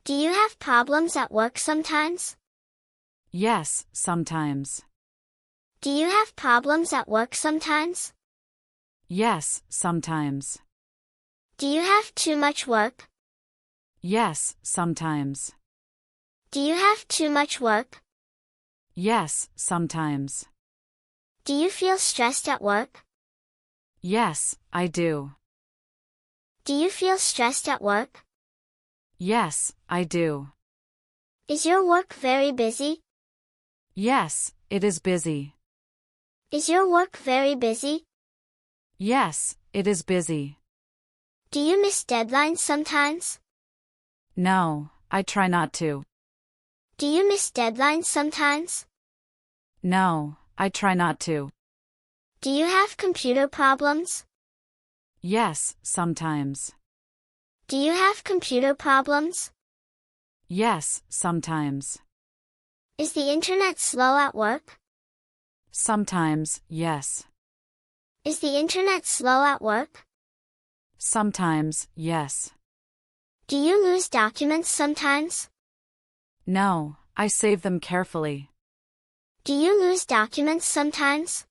Do you have problems at work sometimes? Yes, sometimes. Do you have problems at work sometimes? Yes, sometimes. Do you have too much work? Yes, sometimes. Do you have too much work? Yes, sometimes. Do you feel stressed at work? Yes, I do. Do you feel stressed at work? Yes, I do. Is your work very busy? Yes, it is busy. Is your work very busy? Yes, it is busy. Do you miss deadlines sometimes? No, I try not to. Do you miss deadlines sometimes? No, I try not to. Do you have computer problems? Yes, sometimes. Do you have computer problems? Yes, sometimes. Is the internet slow at work? Sometimes, yes. Is the internet slow at work? Sometimes, yes. Do you lose documents sometimes? No, I save them carefully. Do you lose documents sometimes?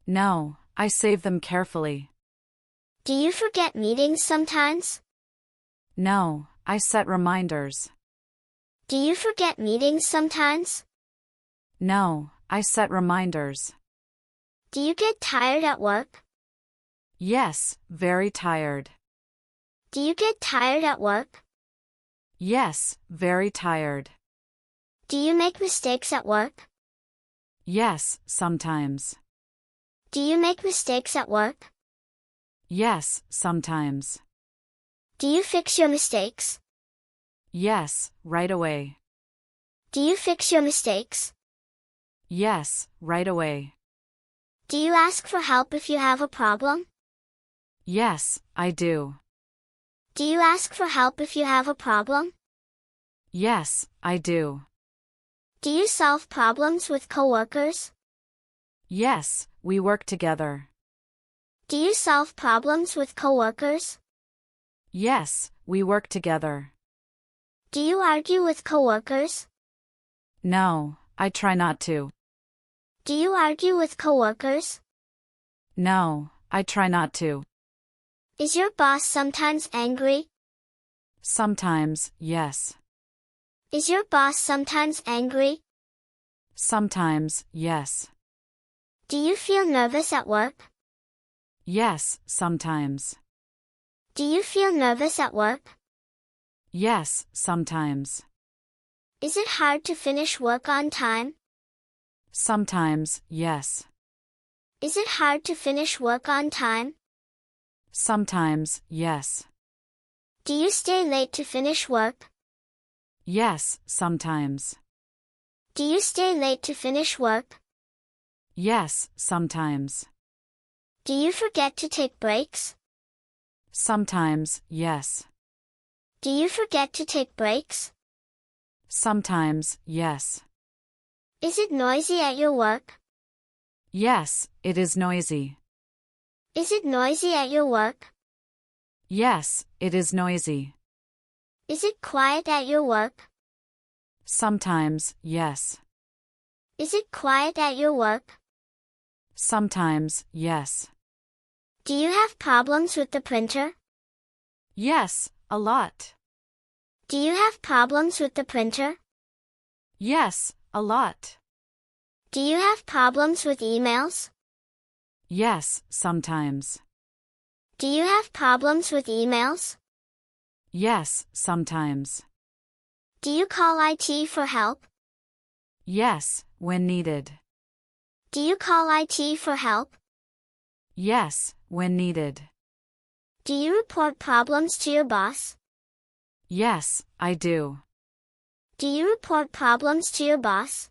No, I save them carefully. Do you forget meetings sometimes? No, I set reminders. Do you forget meetings sometimes? No, I set reminders. Do you get tired at work? Yes, very tired. Do you get tired at work? Yes, very tired. Do you make mistakes at work? Yes, sometimes. Do you make mistakes at work? Yes, sometimes. Do you fix your mistakes? Yes, right away. Do you fix your mistakes? Yes, right away. Do you ask for help if you have a problem? Yes, I do. Do you ask for help if you have a problem? Yes, I do. Do you solve problems with coworkers? Yes, we work together. Do you solve problems with coworkers? Yes, we work together. Do you argue with coworkers? No, I try not to. Do you argue with coworkers? No, I try not to. Is your boss sometimes angry? Sometimes, yes. Is your boss sometimes angry? Sometimes, yes. Do you feel nervous at work? Yes, sometimes. Do you feel nervous at work? Yes, sometimes. Is it hard to finish work on time? Sometimes, yes. Is it hard to finish work on time? Sometimes, yes. Do you stay late to finish work? Yes, sometimes. Do you stay late to finish work? Yes, sometimes. Do you forget to take breaks? Sometimes, yes. Do you forget to take breaks? Sometimes, yes. Is it noisy at your work? Yes, it is noisy. Is it noisy at your work? Yes, it is noisy. Is it quiet at your work? Sometimes, yes. Is it quiet at your work? Sometimes, yes. Do you have problems with the printer? Yes, a lot. Do you have problems with the printer? Yes, a lot. Do you have problems with emails? Yes, sometimes. Do you have problems with emails? Yes, sometimes. Do you call IT for help? Yes, when needed. Do you call IT for help? Yes, when needed. Do you report problems to your boss? Yes, I do. Do you report problems to your boss?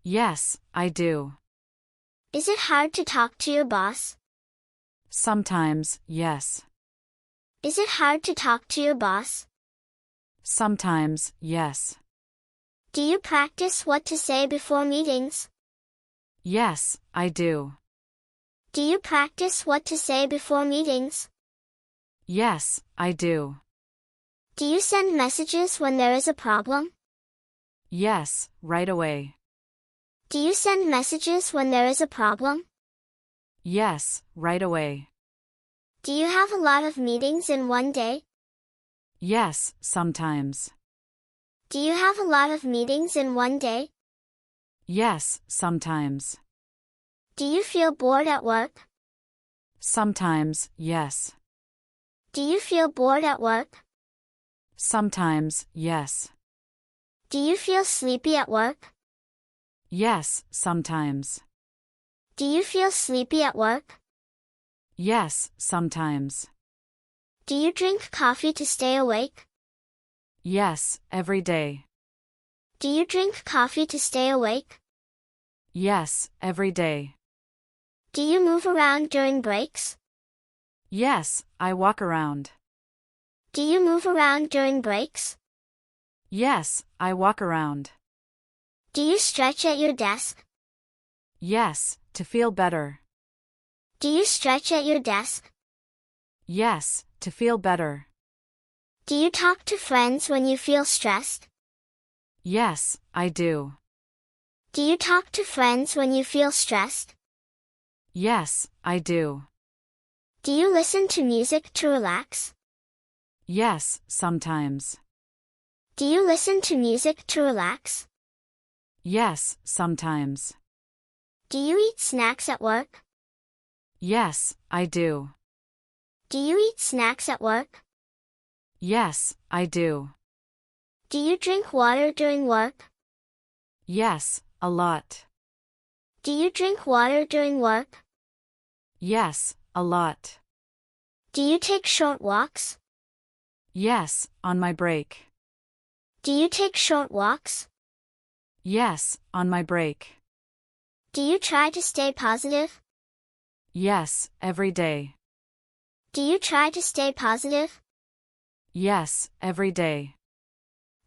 Yes, I do. Is it hard to talk to your boss? Sometimes, yes. Is it hard to talk to your boss? Sometimes, yes. Do you practice what to say before meetings? Yes, I do. Do you practice what to say before meetings? Yes, I do. Do you send messages when there is a problem? Yes, right away. Do you send messages when there is a problem? Yes, right away. Do you have a lot of meetings in one day? Yes, sometimes. Do you have a lot of meetings in one day? Yes, sometimes. Do you feel bored at work? Sometimes, yes. Do you feel bored at work? Sometimes, yes. Do you feel sleepy at work? Yes, sometimes. Do you feel sleepy at work? Yes, sometimes. Do you drink coffee to stay awake? Yes, every day. Do you drink coffee to stay awake? Yes, every day. Do you move around during breaks? Yes, I walk around. Do you move around during breaks? Yes, I walk around. Do you stretch at your desk? Yes, to feel better. Do you stretch at your desk? Yes, to feel better. Do you talk to friends when you feel stressed? Yes, I do. Do you talk to friends when you feel stressed? Yes, I do. Do you listen to music to relax? Yes, sometimes. Do you listen to music to relax? Yes, sometimes. Do you eat snacks at work? Yes, I do. Do you eat snacks at work? Yes, I do. Do you drink water during work? Yes, a lot. Do you drink water during work? Yes, a lot. Do you take short walks? Yes, on my break. Do you take short walks? Yes, on my break. Do you try to stay positive? Yes, every day. Do you try to stay positive? Yes, every day.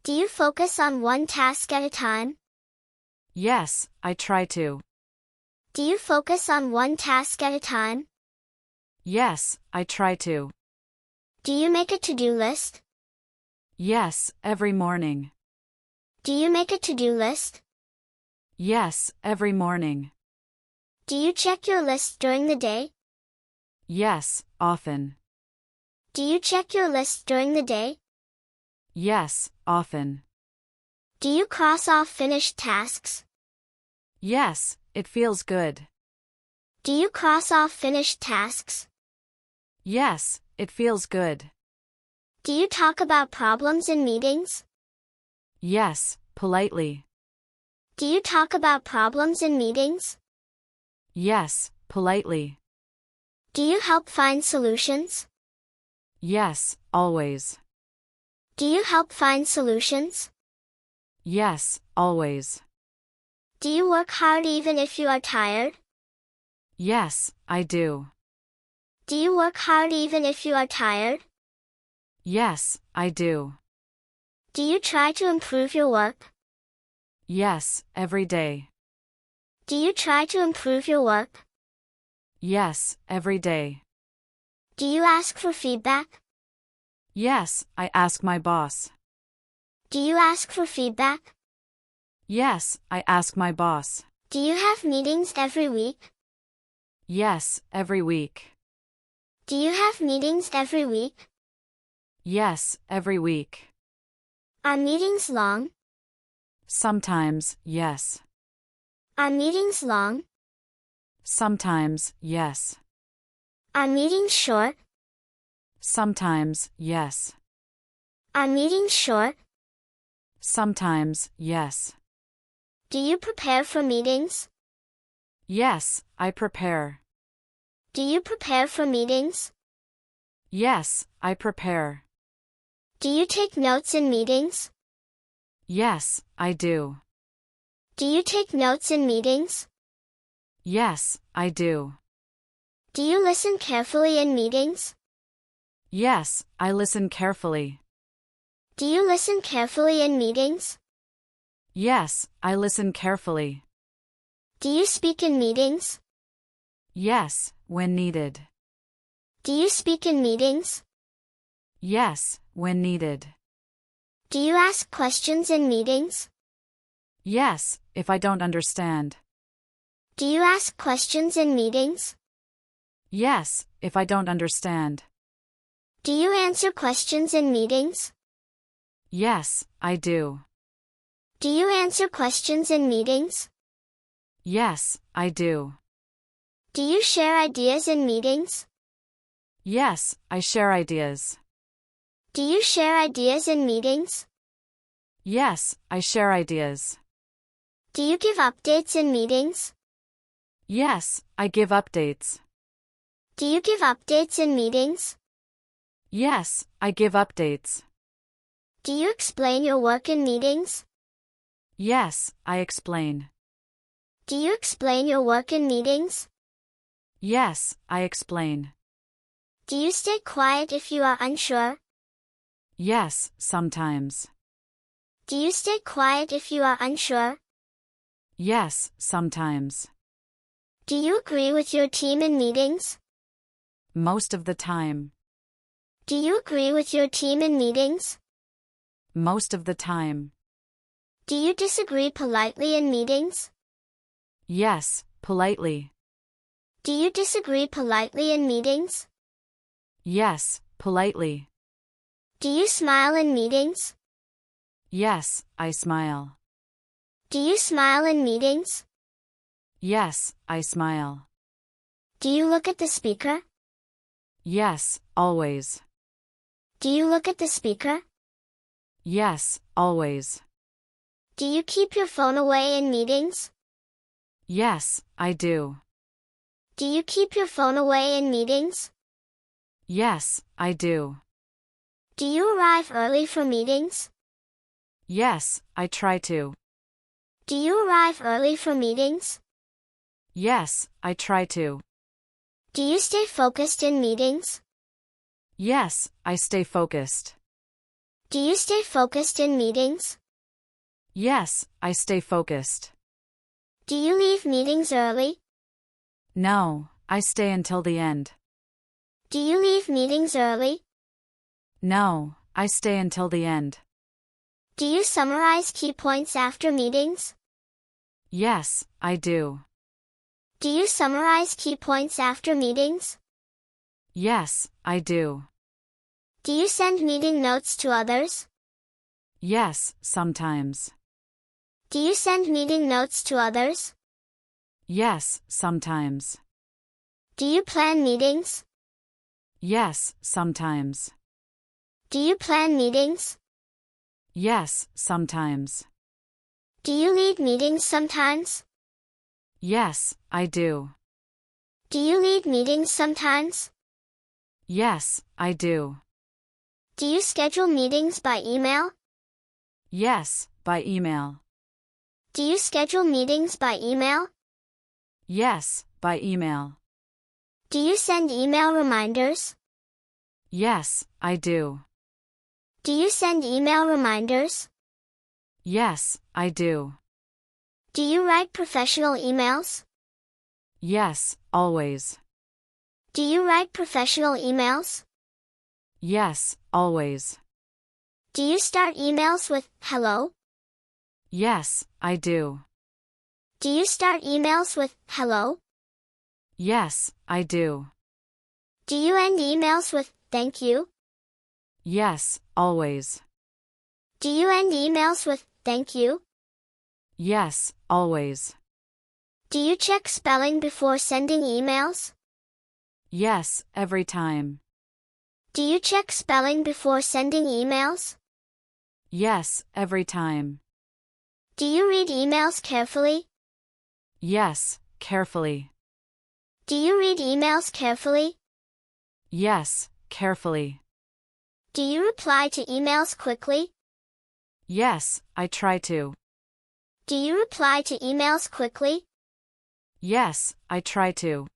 Do you focus on one task at a time? Yes, I try to. Do you focus on one task at a time? Yes, I try to. Do you make a to-do list? Yes, every morning. Do you make a to-do list? Yes, every morning. Do you check your list during the day? Yes, often. Do you check your list during the day? Yes, often. Do you cross off finished tasks? Yes, it feels good. Do you cross off finished tasks? Yes, it feels good. Do you talk about problems in meetings? Yes, politely. Do you talk about problems in meetings? Yes, politely. Do you help find solutions? Yes, always. Do you help find solutions? Yes, always. Do you work hard even if you are tired? Yes, I do. Do you work hard even if you are tired? Yes, I do. Do you try to improve your work? Yes, every day. Do you try to improve your work? Yes, every day. Do you ask for feedback? Yes, I ask my boss. Do you ask for feedback? Yes, I ask my boss. Do you have meetings every week? Yes, every week. Do you have meetings every week? Yes, every week. Are meetings long? Sometimes, yes. Are meetings long? Sometimes, yes. Are meetings short? Sometimes, yes. Are meetings short? Sometimes, yes. Do you prepare for meetings? Yes, I prepare. Do you prepare for meetings? Yes, I prepare. Do you take notes in meetings? Yes, I do. Do you take notes in meetings? Yes, I do. Do you listen carefully in meetings? Yes, I listen carefully. Do you listen carefully in meetings? Yes, I listen carefully. Do you speak in meetings? Yes, when needed. Do you speak in meetings? Yes, when needed. Do you ask questions in meetings? Yes, if I don't understand. Do you ask questions in meetings? Yes, if I don't understand. Do you answer questions in meetings? Yes, I do. Do you answer questions in meetings? Yes, I do. Do you share ideas in meetings? Yes, I share ideas. Do you share ideas in meetings? Yes, I share ideas. Do you give updates in meetings? Yes, I give updates. Do you give updates in meetings? Yes, I give updates. Do you explain your work in meetings? Yes, I explain. Do you explain your work in meetings? Yes, I explain. Do you stay quiet if you are unsure? Yes, sometimes. Do you stay quiet if you are unsure? Yes, sometimes. Do you agree with your team in meetings? Most of the time. Do you agree with your team in meetings? Most of the time. Do you disagree politely in meetings? Yes, politely. Do you disagree politely in meetings? Yes, politely. Do you smile in meetings? Yes, I smile. Do you smile in meetings? Yes, I smile. Do you look at the speaker? Yes, always. Do you look at the speaker? Yes, always. Do you keep your phone away in meetings? Yes, I do. Do you keep your phone away in meetings? Yes, I do. Do you arrive early for meetings? Yes, I try to. Do you arrive early for meetings? Yes, I try to. Do you stay focused in meetings? Yes, I stay focused. Do you stay focused in meetings? Yes, I stay focused. Do you leave meetings early? No, I stay until the end. Do you leave meetings early? No, I stay until the end. Do you summarize key points after meetings? Yes, I do. Do you summarize key points after meetings? Yes, I do. Do you send meeting notes to others? Yes, sometimes. Do you send meeting notes to others? Yes, sometimes. Do you plan meetings? Yes, sometimes. Do you plan meetings? Yes, sometimes. Do you lead meetings sometimes? Yes, I do. Do you lead meetings sometimes? Yes, I do. Do you schedule meetings by email? Yes, by email. Do you schedule meetings by email? Yes, by email. Do you send email reminders? Yes, I do. Do you send email reminders? Yes, I do. Do you write professional emails? Yes, always. Do you write professional emails? Yes, always. Do you start emails with hello? Yes, I do. Do you start emails with hello? Yes, I do. Do you end emails with thank you? Yes, always. Do you end emails with thank you? Yes, always. Do you check spelling before sending emails? Yes, every time. Do you check spelling before sending emails? Yes, every time. Do you read emails carefully? Yes, carefully. Do you read emails carefully? Yes, carefully. Do you reply to emails quickly? Yes, I try to. Do you reply to emails quickly? Yes, I try to.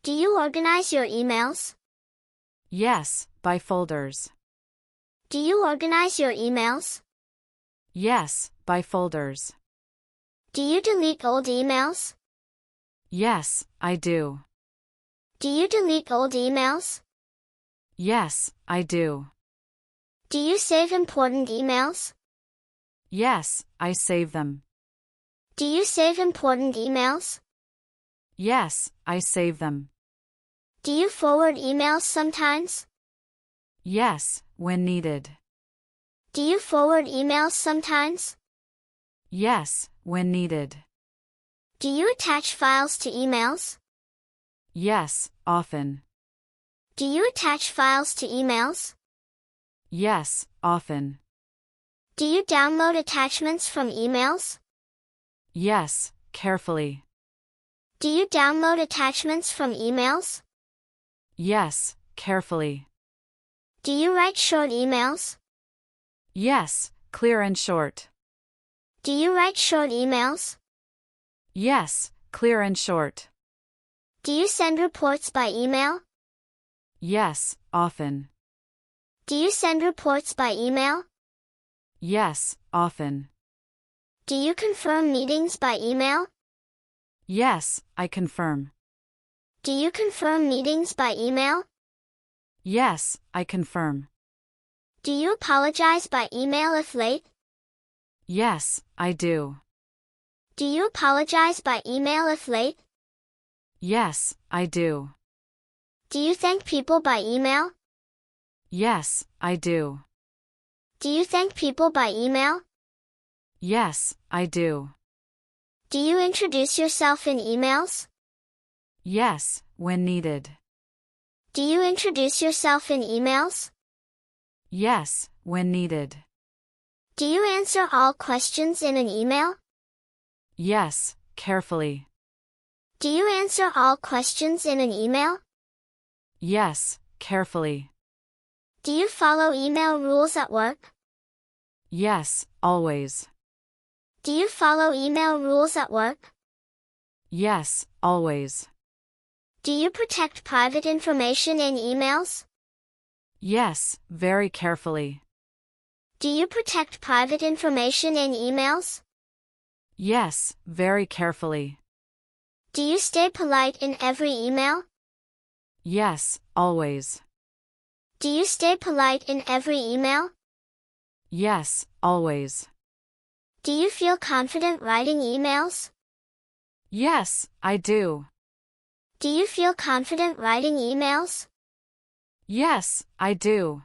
Do you organize your emails? Yes, by folders. Do you organize your emails? Yes, by folders. Do you delete old emails? Yes, I do. Do you delete old emails? Yes, I do. Do you save important emails? Yes, I save them. Do you save important emails? Yes, I save them. Do you forward emails sometimes? Yes, when needed. Do you forward emails sometimes? Yes, when needed. Do you attach files to emails? Yes, often. Do you attach files to emails? Yes, often. Do you download attachments from emails? Yes, carefully. Do you download attachments from emails? Yes, carefully. Do you write short emails? Yes, clear and short. Do you write short emails? Yes, clear and short. Do you send reports by email? Yes, often. Do you send reports by email? Yes, often. Do you confirm meetings by email? Yes, I confirm. Do you confirm meetings by email? Yes, I confirm. Do you apologize by email if late? Yes, I do. Do you apologize by email if late? Yes, I do. Do you thank people by email? Yes, I do. Do you thank people by email? Yes, I do. Do you introduce yourself in emails? Yes, when needed. Do you introduce yourself in emails? Yes, when needed. Do you answer all questions in an email? Yes, carefully. Do you answer all questions in an email? Yes, carefully. Do you follow email rules at work? Yes, always. Do you follow email rules at work? Yes, always. Do you protect private information in emails? Yes, very carefully. Do you protect private information in emails? Yes, very carefully. Do you stay polite in every email? Yes, always. Do you stay polite in every email? Yes, always. Do you feel confident writing emails? Yes, I do. Do you feel confident writing emails? Yes, I do.